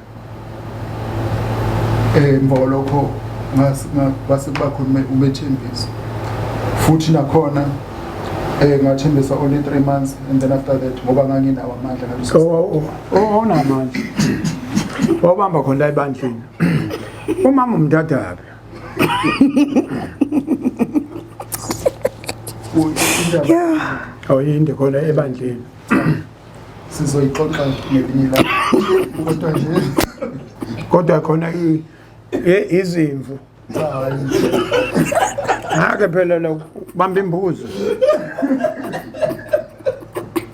emva lokho base kuba khona umethembisi futhi nakhona ngathembisa only 3 months and then after that ngoba nganginawo amandla ngaleso namandla wabamba khona la ebandleni umama umdadaphi yinde khona ebandleni sizoyixoxa ngelinye ilanga kodwa nje kodwa khona izimvu ake phela lo bamba imbuzi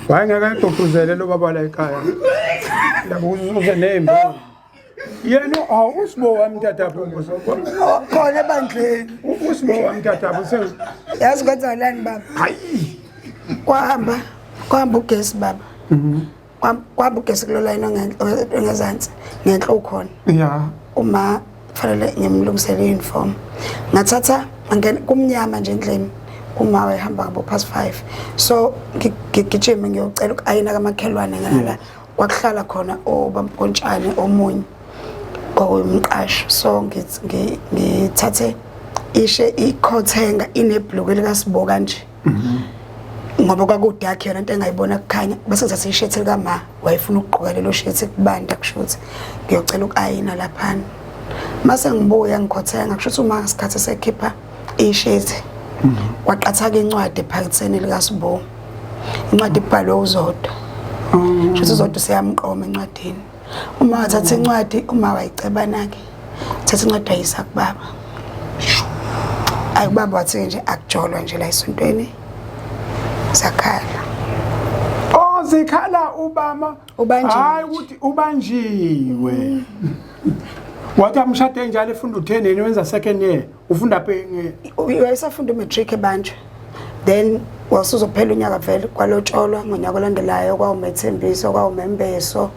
wayengekayigqugquzele lo baba la ekhaya labo uzuze nembuzi yena awusibo wami tatapho Khona ebandleni. usibo wami tatapho Yazi kwenza lani baba? hayi Kwahamba ugesi baba. Kwahamba ugesi kulo line ngezansi ngenhla ukhona. ya Uma kufanele ngimlungisele uniform. Ngathatha ngene kumnyama nje endlini. Uma wayehamba ngabo past 5. So ngigijima ngiyocela ukayina kamakhelwane ngala. Kwakuhlala khona obamkontshane omunye owumqasho. So ngithathe ishe ikhothenga inebhluk elikaSibo kanje. Ngoba kwakudark yona into engayibona kukhanya bese ngithatha ishethi likama wayefuna ukugqoka lelo shethi kubanda kushuthi ngiyocela ukayina lapha. Mase ngibuya ngikhothenga kushuthi uma ngesikhathi sekhipha ishethi waqatha ke incwadi ephaketheni likaSibo. Incwadi ibhalwe uZodwa. Shuthi uZodwa seyamqoma encwadini. Uma wathatha incwadi uma wayicebana ke thatha incwadi ayisa kubaba. Ayi ubaba wathi nje akujolwa nje la esontweni sakhala. oh zikhala ubama Ubanjiwe. hayi ukuthi ubanjiwe wathi amshade njalo efunda u10 wenza second year ufunda phe Wayesafunda umatric ebanje. Then wasuzophela unyaka vele kwalotsholwa ngonyaka olandelayo kwawumethembiso kwawumembeso.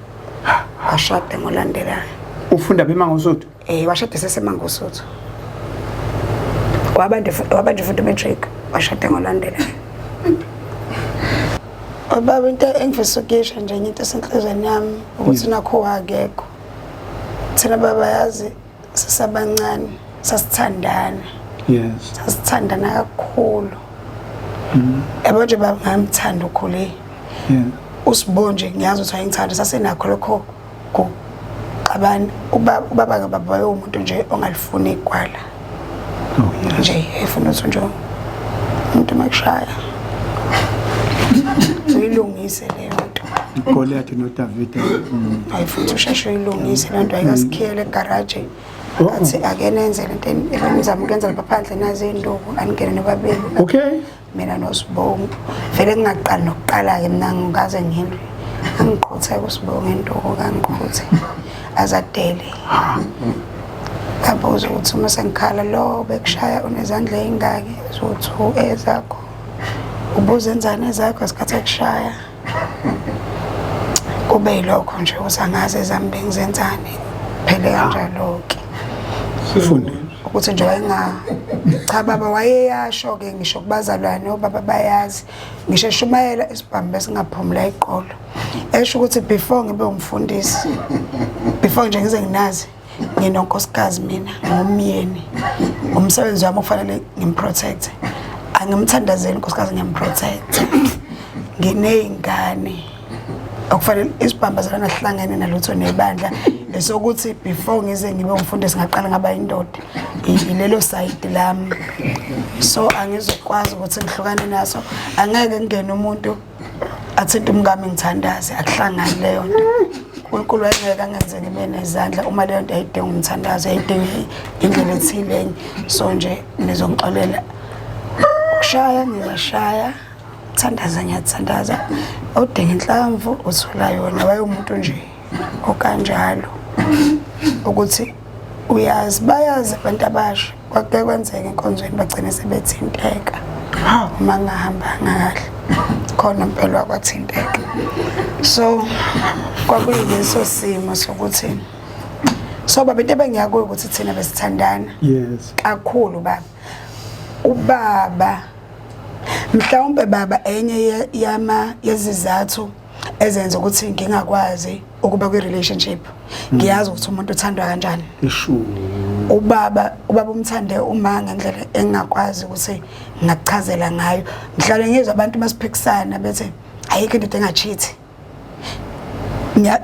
Washada ngolandelayo. ufunda beMangosuthu Washada seseMangosuthu. Wabanje futhi umatric washada ngolandelayo. Baba into engifisa ukuyisho nje into esenhlizweni yami ukuthi nakho wakekho. Thina baba yazi sisabancane sasithandana. yes Sasithandana kakhulu. Yabo nje baba ngamthanda ukhule. yeah USibo nje ngiyazi ukuthi ayengithanda sasenakho lokho kuqabana ubaba ngababa umuntu nje ongalifuni igwala. Nje efuna ukuthi nje umuntu makushaya uyilungise leyo nto. Goliath noDavid Ayifuthi usheshe uyilungise lento ayikasikhiyele egarage. Athi akenenze lento emizamo ukwenza lapha phandle nazi induku angene nobabili. okay Mina noSibo vele ngingaqala nokuqala ke mina ngikaze ngihindwe. Angiqhuthe kuSibo ngenduku kangiqhuthe azadele. Kabuza ukuthi uma sengikhala lo bekushaya unezandla ezingaki uzothi ezakho. Ubuzenzana ezakho isikhathi ekushaya. Kube yilokho nje usangaze zambe ngizenzane. Phele kanjalo ke. sifunde Ukuthi nje cha baba wayeyasho ke ngisho kubazalwane obaba bayazi. Ngisho shumayela isibhambe besingaphumula iqolo. Esho ukuthi before ngibe umfundisi before nje ngize nginazi nginonkosikazi mina ngomyeni. Umsebenzi wami ufanele ngimprotect. Angimthandazeli inkosikazi ngiyamprotect. Ngineyingane okufanele isibhambazana sihlangene nalutho nebandla esokuthi before ngize ngibe umfundi singaqala ngaba indoda ilelo side lami so angizokwazi ukuthi ngihlukane naso angeke ngene umuntu athinta umngami ngithandaze akuhlangani leyo nto uNkulunkulu wayengeke angenze ngibe nezandla uma leyo nto ayidinga umthandazo ayidinga indlela ethile so nje nizongixolela ukushaya ngiyashaya thandaza ngiyathandaza udinga inhlamvu uthola yona waye umuntu nje okanjalo ukuthi uyazi bayazi abantu abasha kwake kwenzeka enkonzweni bagcina sebethinteka uma ngahamba kahle khona impela kwathinteka so kwakuyileso simo sokuthi so baba into bengiyakuyo ukuthi thina besithandana yes kakhulu baba ubaba mhlawumbe baba enye yezizathu ezenza ukuthi ngingakwazi ukuba kwi relationship ngiyazi ukuthi umuntu uthandwa kanjani ishu ubaba umthande uma ngendlela engakwazi ukuthi ngakuchazela ngayo mhlawumbe ngizwe abantu basiphikisana bethe ayikho into engachithi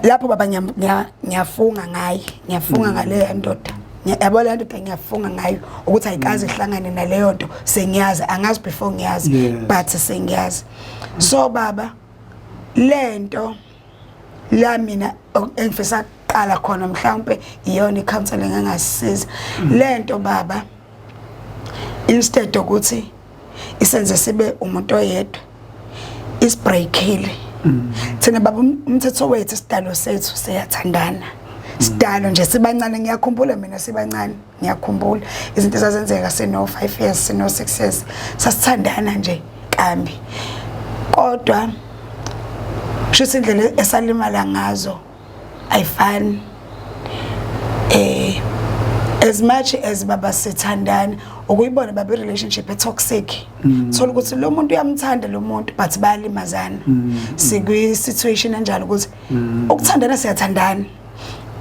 lapho baba ngiyafunga ngaye ngiyafunga ngale ndoda yabo le nto ngiyafunga ngayo ukuthi ayikazi ihlangane naleyo nto sengiyazi angazi before ngiyazi but sengiyazi so baba lento la mina engifisa qala khona mhlawumbe iyona icounseling engasiza lento baba instead ukuthi isenze sibe umuntu oyedwa isibreakile thina baba umthetho wethu sidalo sethu siyathandana sidalo nje sibancane ngiyakhumbula mina sibancane ngiyakhumbula izinto ezazenzeka sino 5 years sino 6 years sasithandana nje kambi kodwa shuthi indlela esalimala ngazo ayifani as much as baba sithandana ukuyibona baba relationship e toxic thola ukuthi lo muntu uyamthanda lo muntu but bayalimazana sikwi situation enjalo ukuthi ukuthandana siyathandana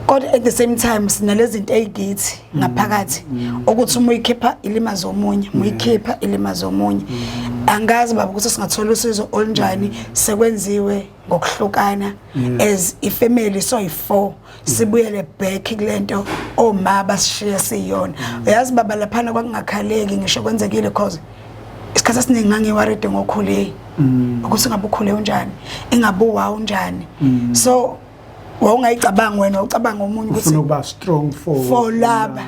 kodwa at the same time sinalezi zinto ezigithi ngaphakathi ukuthi uma uyikhipha ilimazo omunye uyikhipha ilimazo omunye angazi baba ukuthi singathola usizo olunjani sekwenziwe ngokuhlukana as ifamily so i4 sibuyele back kulento oma basishiya siyona uyazi baba laphana kwakungakhaleki ngisho kwenzekile cause isikhathi esiningi ngangiwaride ngokhule ukuthi ngabe ukhule unjani ingabuwa unjani so wawungayicabanga wena ucabanga umunye ukuthi ufuna ukuba strong for laba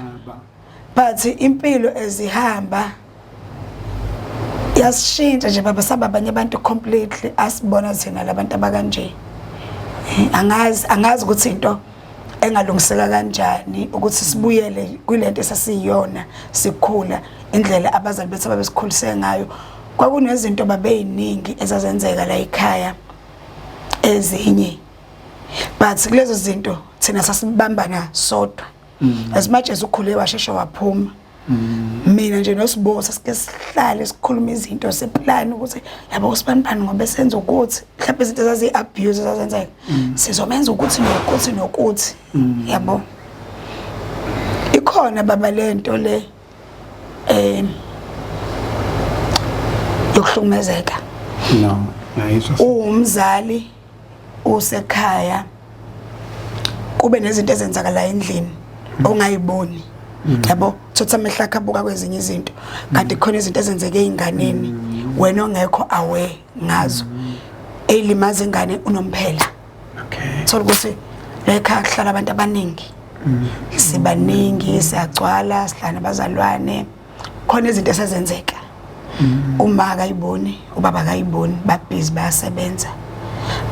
but impilo ezihamba yasishintsha nje baba sababanye abantu completely asibona thina labantu abakanje angazi ukuthi into engalungiseka kanjani ukuthi sibuyele kulento esasiyona sikhula indlela abazali bethu ababesikhulise ngayo kwakunezinto babe eziningi ezazenzeka la ekhaya ezinye but kulezo zinto thina sasibambana sodwa as much as ukhule washesha waphuma mina nje noSibo sasike sihlale sikhuluma izinto seplan ukuthi yabo usibambani ngoba senza ukuthi mhlawumbe izinto zazi abuse zazenzeka sizomenza ukuthi nokuthi yabo ikhona baba lento le yokuhlukumezeka no yayizwa umzali usekhaya kube nezinto ezenzakala endlini ongayiboni yabo thotha amehla akhabuka kwezinye izinto kanti khona izinto ezenzeke einganeni wena ongekho aware ngazo elimaza ingane unomphela okay thola ukuthi lekha kuhlala abantu abaningi sibaningi siyagcwala sihlala abazalwane khona izinto esezenzeka uma akayiboni ubaba akayiboni babhizi bayasebenza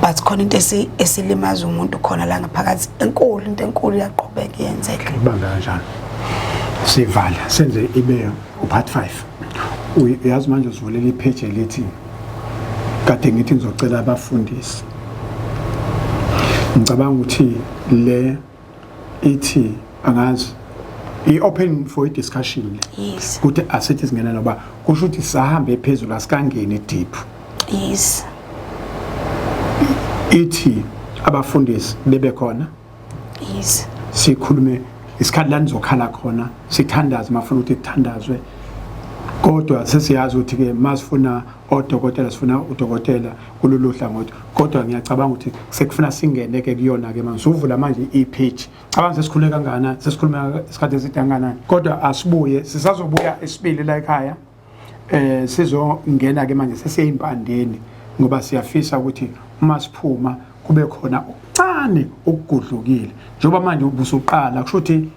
but khona into esilimaza umuntu khona la ngaphakathi enkulu into enkulu yaqhubeka iyenzeka bamba kanjani sivala senze ibe upart 5 uyazi manje uzivulela ipage elithi kade ngithi ngizocela abafundisi ngicabanga ukuthi le ithi angazi i-open for discussion yes ukuthi asithi singena noba kusho ukuthi sahambe phezulu asikangeni deep yes ithi abafundisi bebe khona yes sikhulume isikhathi la nizokhala khona sithandaze mafuna ukuthi kuthandazwe kodwa sesiyazi ukuthi ke masifuna odokotela sifuna udokotela kulolu hlangothi kodwa ngiyacabanga ukuthi sekufuna singene ke kuyona ke manje uvula manje i-page cabanga sesikhule kangana sesikhuluma isikhathi eside kangakanani kodwa asibuye sisazobuya esibili la ekhaya sizongena ke manje sesiyimpandeni ngoba siyafisa ukuthi uma siphuma kube khona okuncane okugudlukile njengoba manje ubusuqala kusho ukuthi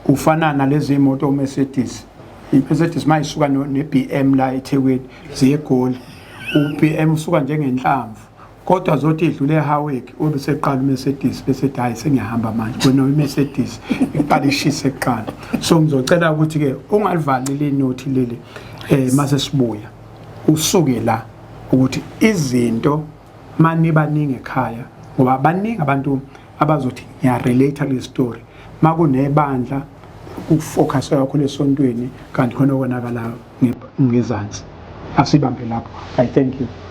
ufana nalezi imoto Mercedes iMercedes mayisuka ne-BM la eThekwini ziye eGoli uBM usuka njengenhlamvu kodwa zothi idlule eHowick ube seqala iMercedes bese hayi sengiyahamba manje wena iMercedes iqala ishise eqala so ngizocela ukuthi ke ungalivaleli inothi leli mase sibuya usuke la ukuthi izinto mani baningi ekhaya ngoba baningi abantu abazothi ngiya relate le story makunebandla ukufocus kakhulu esontweni kanti khona konakala ngezansi asibambe lapho I thank you.